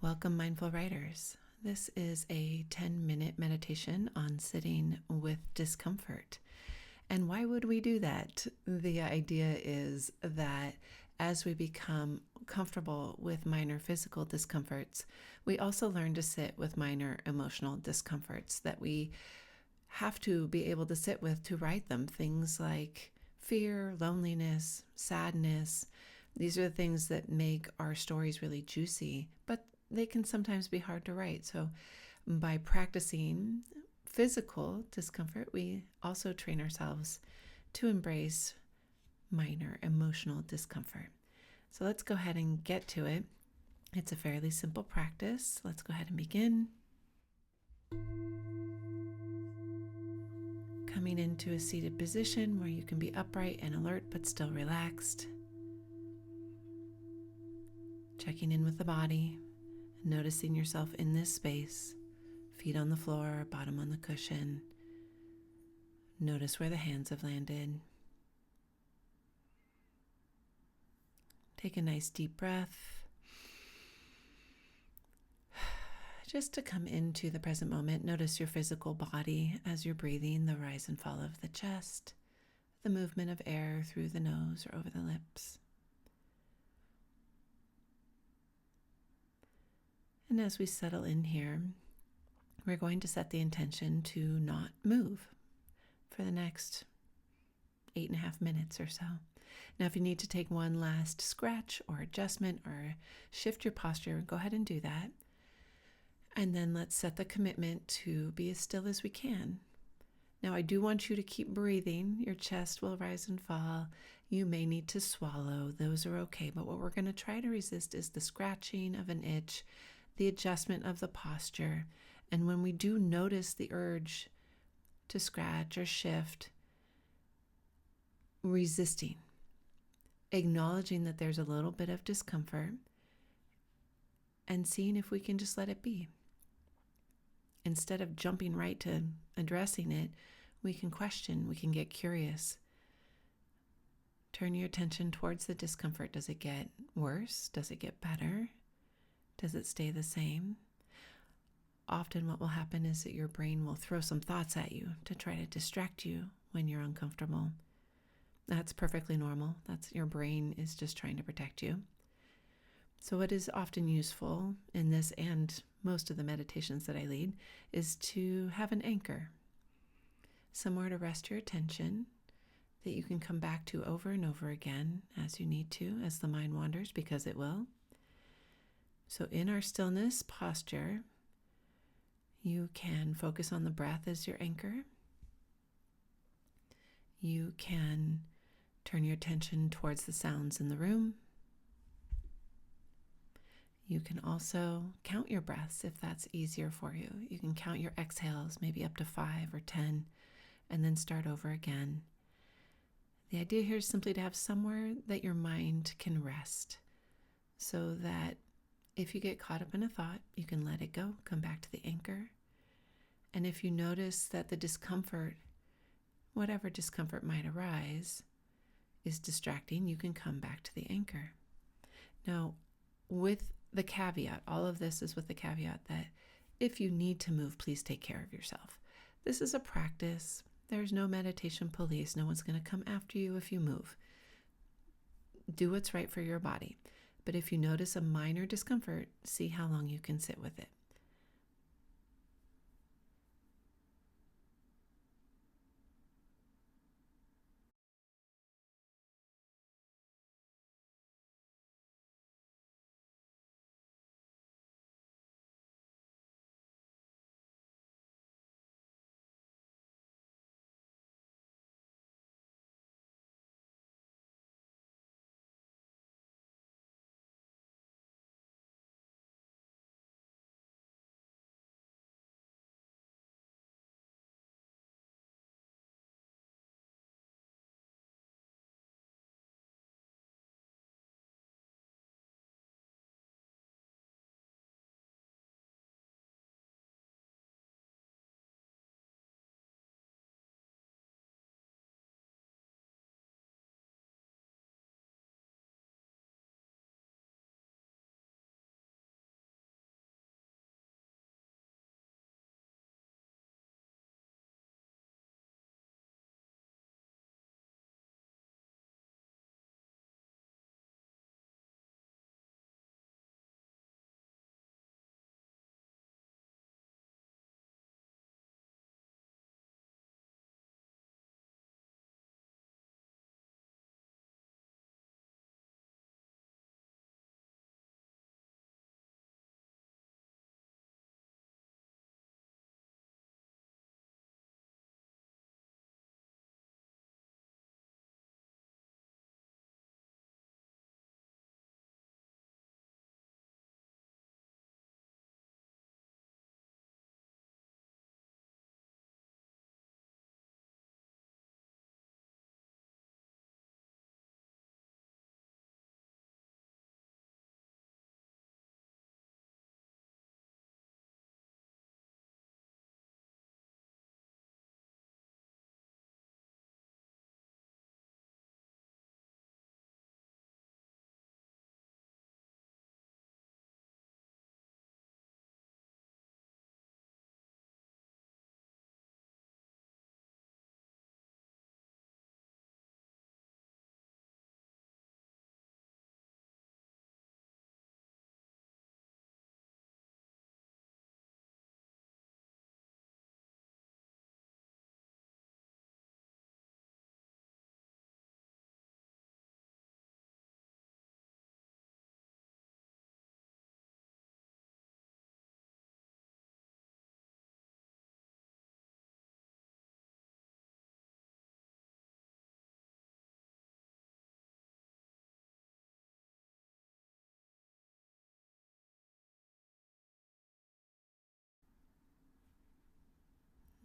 Welcome, mindful writers. This is a 10-minute meditation on sitting with discomfort. And why would we do that? The idea is that as we become comfortable with minor physical discomforts, we also learn to sit with minor emotional discomforts that we have to be able to sit with to write them. Things like fear, loneliness, sadness. These are the things that make our stories really juicy, but they can sometimes be hard to write. So by practicing physical discomfort, we also train ourselves to embrace minor emotional discomfort. So let's go ahead and get to it. It's a fairly simple practice. Let's go ahead and begin. Coming into a seated position where you can be upright and alert but still relaxed. Checking in with the body. Noticing yourself in this space, feet on the floor, bottom on the cushion. Notice where the hands have landed. Take a nice deep breath. Just to come into the present moment, notice your physical body as you're breathing, the rise and fall of the chest, the movement of air through the nose or over the lips. And as we settle in here, we're going to set the intention to not move for the next 8.5 minutes or so. Now, if you need to take one last scratch or adjustment or shift your posture, go ahead and do that. And then let's set the commitment to be as still as we can. Now, I do want you to keep breathing. Your chest will rise and fall. You may need to swallow. Those are okay. But what we're going to try to resist is the scratching of an itch, the adjustment of the posture. And when we do notice the urge to scratch or shift, resisting, acknowledging that there's a little bit of discomfort and seeing if we can just let it be. Instead of jumping right to addressing it, we can question, we can get curious. Turn your attention towards the discomfort. Does it get worse? Does it get better? Does it stay the same? Often what will happen is that your brain will throw some thoughts at you to try to distract you when you're uncomfortable. That's perfectly normal. That's your brain is just trying to protect you. So what is often useful in this and most of the meditations that I lead is to have an anchor, somewhere to rest your attention that you can come back to over and over again as you need to, as the mind wanders, because it will. So in our stillness posture, you can focus on the breath as your anchor. You can turn your attention towards the sounds in the room. You can also count your breaths if that's easier for you. You can count your exhales, maybe up to 5 or 10, and then start over again. The idea here is simply to have somewhere that your mind can rest so that if you get caught up in a thought, you can let it go, come back to the anchor. And if you notice that the discomfort, whatever discomfort might arise, is distracting, you can come back to the anchor. Now, with the caveat, all of this is with the caveat that if you need to move, please take care of yourself. This is a practice. There's no meditation police. No one's going to come after you if you move. Do what's right for your body. But if you notice a minor discomfort, see how long you can sit with it.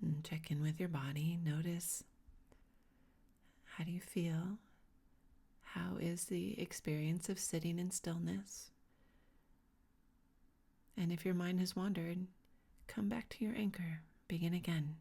And check in with your body. Notice, how do you feel? How is the experience of sitting in stillness? And if your mind has wandered, come back to your anchor. Begin again.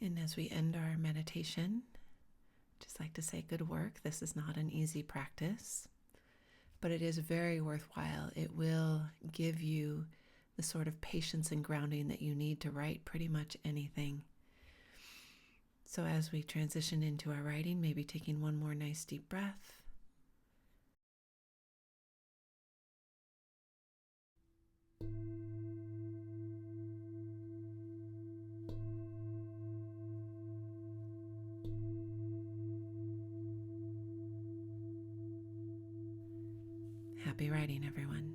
And as we end our meditation, just like to say good work. This is not an easy practice, but it is very worthwhile. It will give you the sort of patience and grounding that you need to write pretty much anything. So as we transition into our writing, maybe taking one more nice deep breath. Happy writing, everyone.